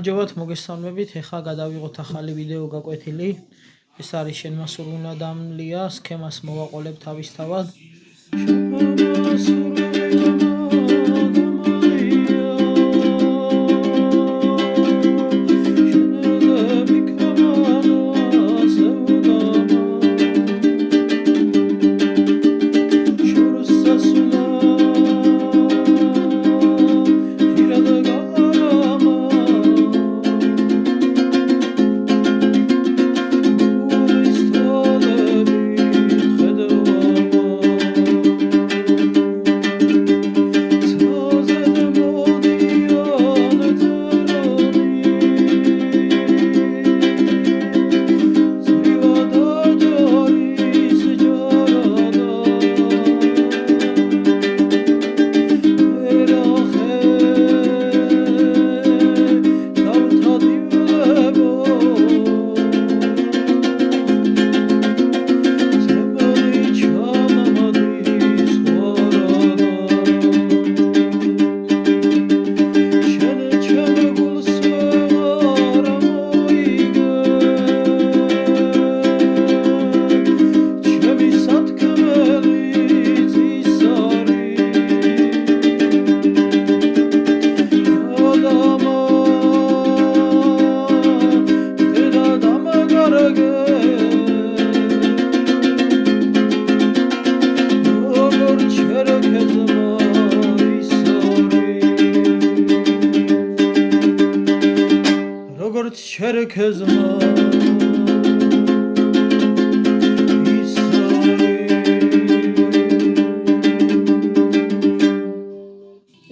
გამარჯობათ, მოგესალმებით. ეხლა გადავიღოთ ახალი ვიდეო გაკვეთილი. ეს არის შენმასურვილმადამლია, სქემას მოვაყოლებ თავისთავად.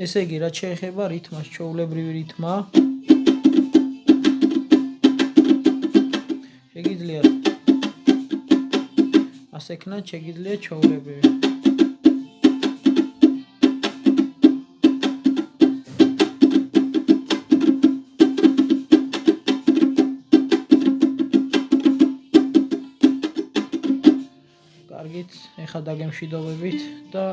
ესე იგი, რაც შეეხება რითმას, ჩვეულებრივი რითმა, შეგიძლიათ ასექნათ, შეგიძლიათ ჩვეულებრივი. კარგით, ეხლა დაგემშვიდობებით და